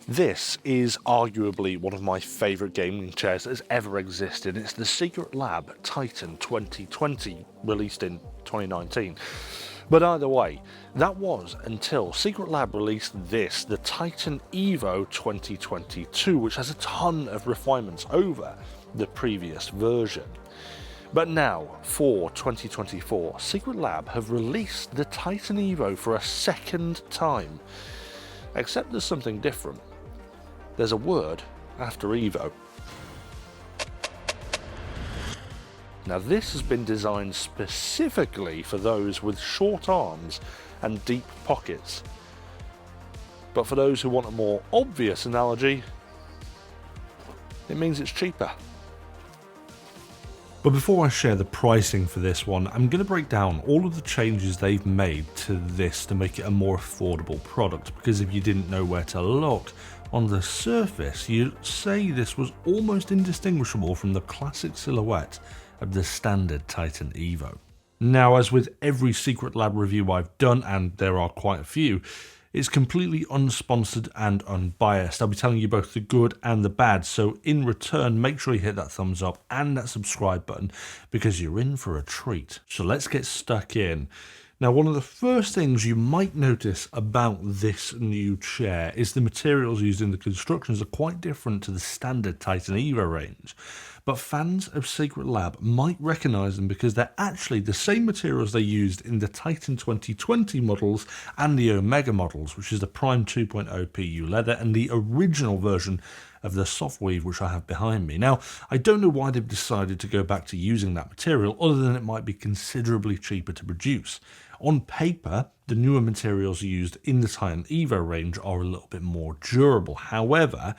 This is arguably one of my favourite gaming chairs that has ever existed. It's the Secretlab Titan 2020, released in 2019. But either way, that was until Secretlab released this, the Titan Evo 2022, which has a ton of refinements over the previous version. But now, for 2024, Secretlab have released the Titan Evo for a second time. Except there's something different. There's a word after Evo. Now this has been designed specifically for those with short arms and deep pockets. But for those who want a more obvious analogy, it means it's cheaper. But before I share the pricing for this one, I'm going to break down all of the changes they've made to this to make it a more affordable product, because if you didn't know where to look, on the surface you'd say this was almost indistinguishable from the classic silhouette of the standard Titan Evo. Now, as with every Secretlab review I've done, and there are quite a few, it's completely unsponsored and unbiased. I'll be telling you both the good and the bad, so in return, make sure you hit that thumbs up and that subscribe button, because you're in for a treat. So let's get stuck in. Now, one of the first things you might notice about this new chair is the materials used in the constructions are quite different to the standard Titan Evo range. But fans of Secretlab might recognise them because they're actually the same materials they used in the Titan 2020 models and the Omega models, which is the Prime 2.0 PU leather and the original version of the soft weave, which I have behind me. Now, I don't know why they've decided to go back to using that material, other than it might be considerably cheaper to produce. On paper, the newer materials used in the Titan Evo range are a little bit more durable. However,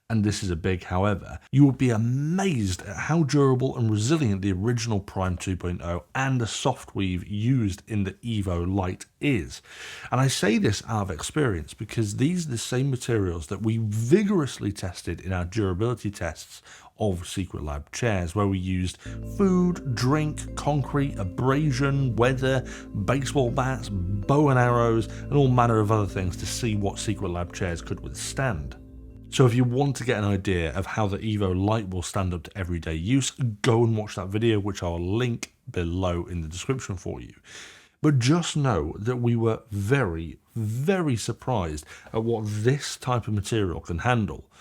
and this is a big however, you will be amazed at how durable and resilient the original Prime 2.0 and the soft weave used in the Evo Lite is. And I say this out of experience because these are the same materials that we vigorously tested in our durability tests of Secretlab chairs, where we used food, drink, concrete, abrasion, weather, baseball bats, bow and arrows, and all manner of other things to see what Secretlab chairs could withstand. So if you want to get an idea of how the Evo Lite will stand up to everyday use, go and watch that video, which I'll link below in the description for you. But just know that we were very, very surprised at what this type of material can handle.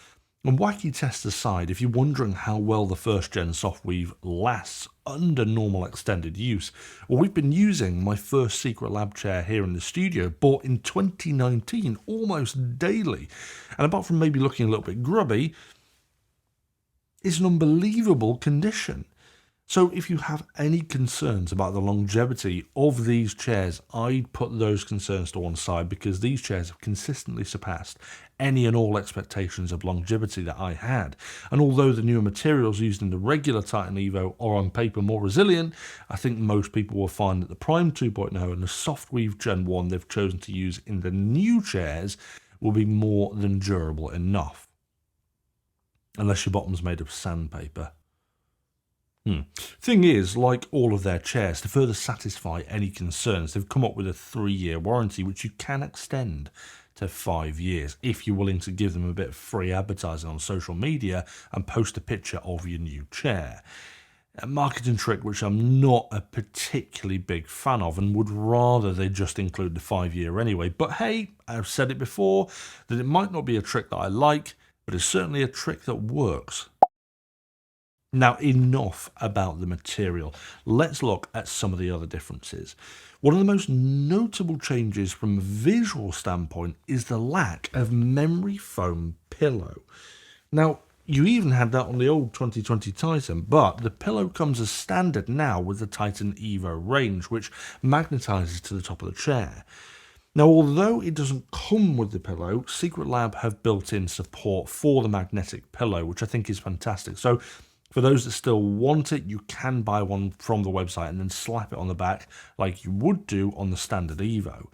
And wacky tests aside, if you're wondering how well the first gen soft weave lasts under normal extended use, well, we've been using my first Secretlab chair here in the studio, bought in 2019, almost daily. And apart from maybe looking a little bit grubby, it's an unbelievable condition. So if you have any concerns about the longevity of these chairs, I'd put those concerns to one side, because these chairs have consistently surpassed any and all expectations of longevity that I had. And although the newer materials used in the regular Titan Evo are on paper more resilient, I think most people will find that the Prime 2.0 and the soft weave Gen 1 they've chosen to use in the new chairs will be more than durable enough. Unless your bottom's made of sandpaper. Thing is, like all of their chairs, to further satisfy any concerns, they've come up with a 3-year warranty, which you can extend to 5 years if you're willing to give them a bit of free advertising on social media and post a picture of your new chair. A marketing trick which I'm not a particularly big fan of, and would rather they just include the 5-year anyway. But hey, I've said it before, that it might not be a trick that I like, but it's certainly a trick that works. Now, enough about the material. Let's look at some of the other differences. One of the most notable changes from a visual standpoint is the lack of memory foam pillow. Now, you even had that on the old 2020 Titan, but the pillow comes as standard now with the Titan Evo range, which magnetizes to the top of the chair. Now, although it doesn't come with the pillow, Secretlab have built in support for the magnetic pillow, which I think is fantastic. So for those that still want it, you can buy one from the website and then slap it on the back like you would do on the standard Evo.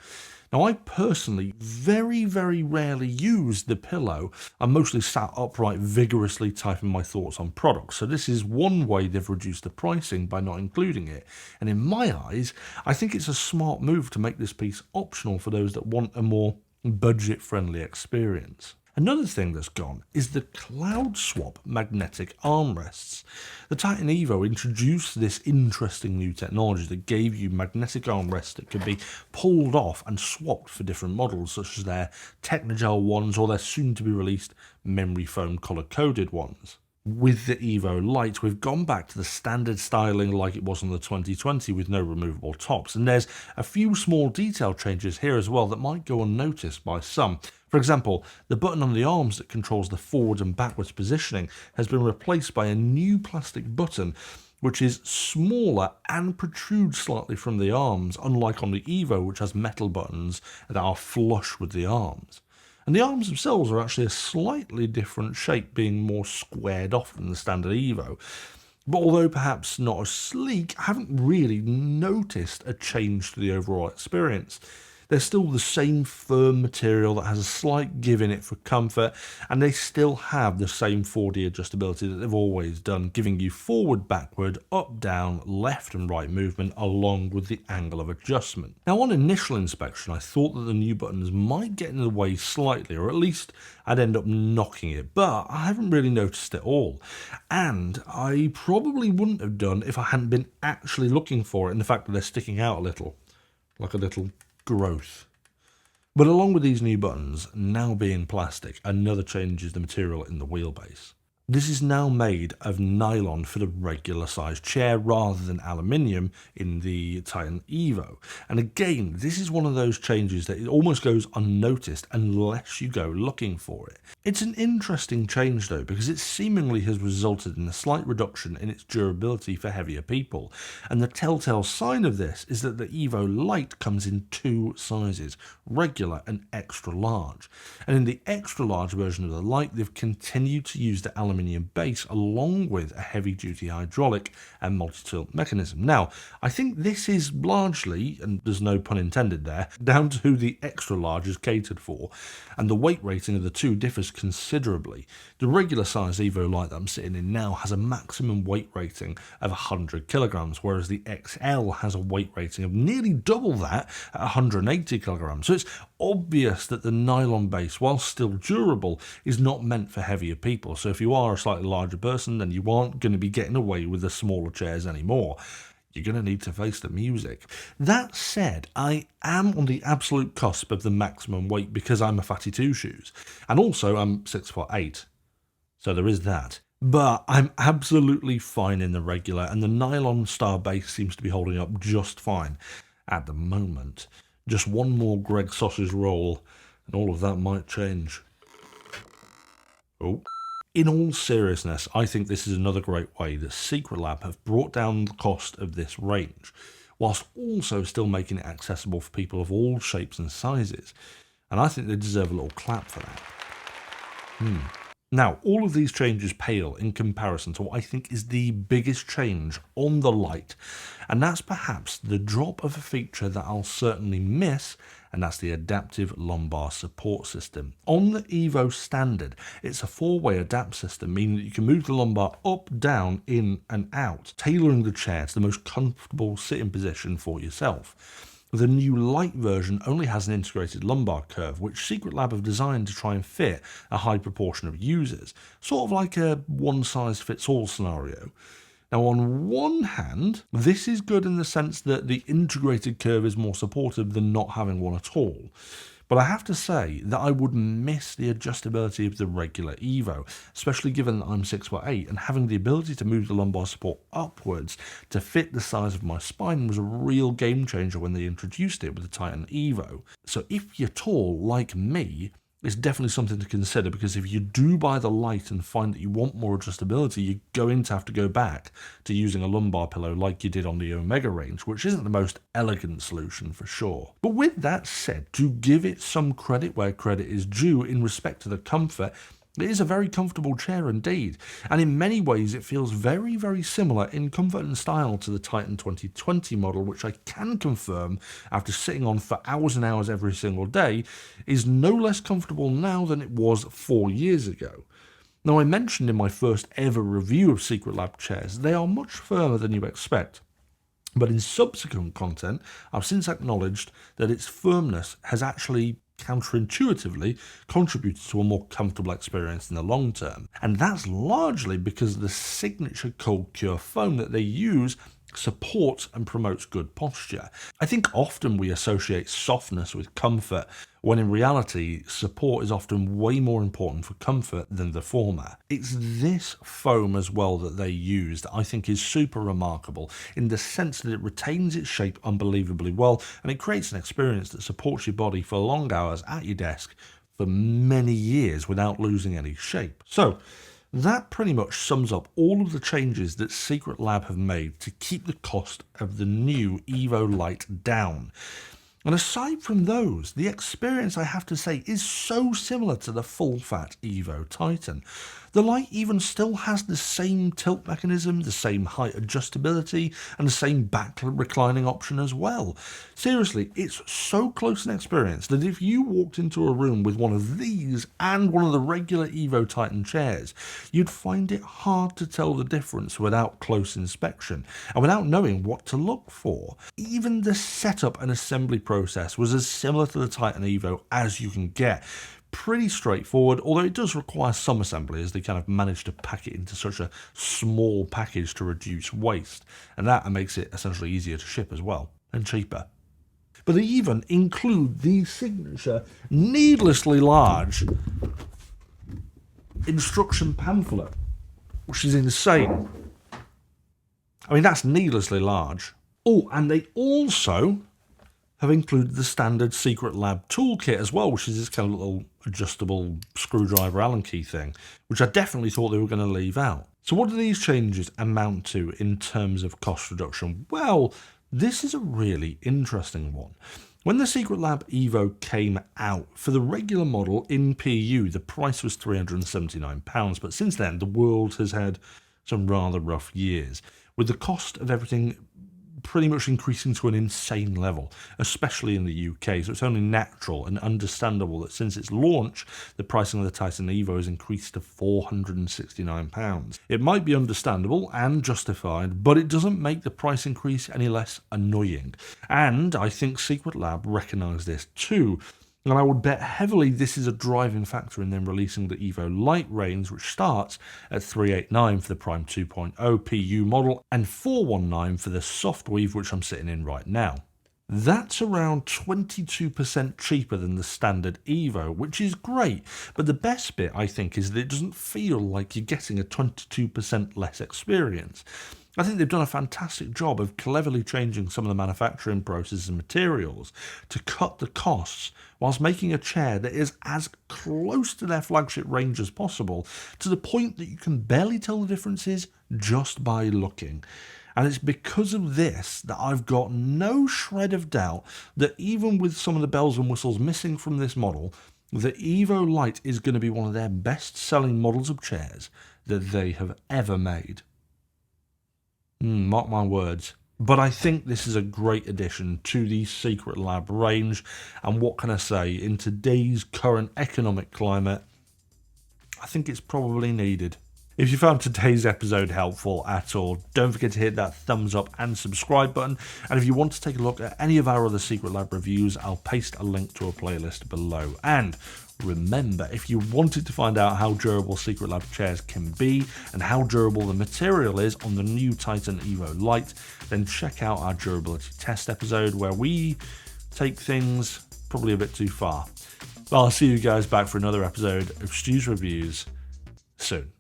Now, I personally very, very rarely use the pillow. I'm mostly sat upright, vigorously typing my thoughts on products. So this is one way they've reduced the pricing by not including it. And in my eyes, I think it's a smart move to make this piece optional for those that want a more budget-friendly experience. Another thing that's gone is the cloud swap magnetic armrests. The Titan Evo introduced this interesting new technology that gave you magnetic armrests that could be pulled off and swapped for different models, such as their Technogel ones or their soon-to-be released memory foam color-coded ones. With the Evo Lite, we've gone back to the standard styling like it was on the 2020 with no removable tops, and there's a few small detail changes here as well that might go unnoticed by some. For example, the button on the arms that controls the forward and backwards positioning has been replaced by a new plastic button which is smaller and protrudes slightly from the arms, unlike on the Evo which has metal buttons that are flush with the arms. And the arms themselves are actually a slightly different shape, being more squared off than the standard Evo. But although perhaps not as sleek, I haven't really noticed a change to the overall experience. They're still the same firm material that has a slight give in it for comfort, and they still have the same 4D adjustability that they've always done, giving you forward, backward, up, down, left and right movement along with the angle of adjustment. Now on initial inspection I thought that the new buttons might get in the way slightly, or at least I'd end up knocking it, but I haven't really noticed it all. And I probably wouldn't have done if I hadn't been actually looking for it in the fact that they're sticking out a little, like a little growth. But along with these new buttons now being plastic, another change is the material in the wheelbase. This is now made of nylon for the regular size chair rather than aluminium in the Titan Evo. And again, this is one of those changes that it almost goes unnoticed unless you go looking for it. It's an interesting change though, because it seemingly has resulted in a slight reduction in its durability for heavier people. And the telltale sign of this is that the Evo Lite comes in two sizes, regular and extra large. And in the extra large version of the Lite, they've continued to use the aluminium base along with a heavy-duty hydraulic and multi-tilt mechanism. Now, I think this is largely, and there's no pun intended there, down to who the extra large is catered for, and the weight rating of the two differs considerably. The regular size Evo Lite that I'm sitting in now has a maximum weight rating of 100 kilograms, whereas the XL has a weight rating of nearly double that at 180 kilograms. So it's obvious that the nylon base, while still durable, is not meant for heavier people. So if you are a slightly larger person, then you aren't going to be getting away with the smaller chairs anymore. You're going to need to face the music. That said, I am on the absolute cusp of the maximum weight because I'm a fatty two shoes. And also I'm 6'8". So there is that. But I'm absolutely fine in the regular, and the nylon star base seems to be holding up just fine at the moment. Just one more Greg sausage roll, and all of that might change. Oh. In all seriousness, I think this is another great way that Secretlab have brought down the cost of this range, whilst also still making it accessible for people of all shapes and sizes. And I think they deserve a little clap for that. Now, all of these changes pale in comparison to what I think is the biggest change on the Lite, and that's perhaps the drop of a feature that I'll certainly miss, and that's the adaptive lumbar support system. On the Evo Standard, it's a four-way adapt system, meaning that you can move the lumbar up, down, in and out, tailoring the chair to the most comfortable sitting position for yourself. The new Lite version only has an integrated lumbar curve, which Secretlab have designed to try and fit a high proportion of users, sort of like a one-size-fits-all scenario. Now, on one hand, this is good in the sense that the integrated curve is more supportive than not having one at all. But I have to say that I would miss the adjustability of the regular Evo, especially given that I'm 6'8", and having the ability to move the lumbar support upwards to fit the size of my spine was a real game changer when they introduced it with the Titan Evo. So if you're tall like me, it's definitely something to consider, because if you do buy the Lite and find that you want more adjustability, you're going to have to go back to using a lumbar pillow like you did on the Omega range, which isn't the most elegant solution for sure. But with that said, to give it some credit where credit is due in respect to the comfort, it is a very comfortable chair indeed, and in many ways it feels very, very similar in comfort and style to the Titan 2020 model, which I can confirm, after sitting on for hours and hours every single day, is no less comfortable now than it was 4 years ago. Now, I mentioned in my first ever review of Secretlab chairs, they are much firmer than you expect. But in subsequent content, I've since acknowledged that its firmness has actually counterintuitively contributed to a more comfortable experience in the long term. And that's largely because the signature cold cure foam that they use supports and promotes good posture. I think often we associate softness with comfort, when in reality, support is often way more important for comfort than the former. It's this foam as well that they use that I think is super remarkable, in the sense that it retains its shape unbelievably well, and it creates an experience that supports your body for long hours at your desk for many years without losing any shape. So, that pretty much sums up all of the changes that Secretlab have made to keep the cost of the new Evo Lite down. And aside from those, the experience, I have to say, is so similar to the full-fat Evo Titan. The Lite even still has the same tilt mechanism, the same height adjustability, and the same back reclining option as well. Seriously, it's so close an experience that if you walked into a room with one of these and one of the regular Evo Titan chairs, you'd find it hard to tell the difference without close inspection, and without knowing what to look for. Even the setup and assembly process was as similar to the Titan Evo as you can get. Pretty straightforward, although it does require some assembly as they kind of manage to pack it into such a small package to reduce waste, and that makes it essentially easier to ship as well, and cheaper. But they even include the signature, needlessly large instruction pamphlet, which is insane. I mean, that's needlessly large. Oh, and they also have included the standard Secretlab toolkit as well, which is this kind of little adjustable screwdriver Allen key thing, which I definitely thought they were going to leave out. So what do these changes amount to in terms of cost reduction? Well, this is a really interesting one. When the Secretlab Evo came out, for the regular model in PU, the price was £379, but since then the world has had some rather rough years, with the cost of everything pretty much increasing to an insane level, especially in the UK, so it's only natural and understandable that since its launch, the pricing of the Titan Evo has increased to £469. It might be understandable and justified, but it doesn't make the price increase any less annoying, and I think Secretlab recognise this too. And I would bet heavily this is a driving factor in them releasing the Evo Lite range, which starts at $389 for the Prime 2.0 PU model and $419 for the soft weave, which I'm sitting in right now. That's around 22% cheaper than the standard Evo, which is great, but the best bit, I think, is that it doesn't feel like you're getting a 22% less experience. I think they've done a fantastic job of cleverly changing some of the manufacturing processes and materials to cut the costs whilst making a chair that is as close to their flagship range as possible, to the point that you can barely tell the differences just by looking. And it's because of this that I've got no shred of doubt that even with some of the bells and whistles missing from this model, the Evo Lite is going to be one of their best-selling models of chairs that they have ever made. Mark my words. But I think this is a great addition to the Secretlab range, and what can I say, in today's current economic climate, I think it's probably needed. If you found today's episode helpful at all, don't forget to hit that thumbs up and subscribe button, and if you want to take a look at any of our other Secretlab reviews, I'll paste a link to a playlist below. And remember, if you wanted to find out how durable Secretlab chairs can be and how durable the material is on the new Titan Evo Lite, then check out our durability test episode where we take things probably a bit too far. Well, I'll see you guys back for another episode of STU'S Reviews soon.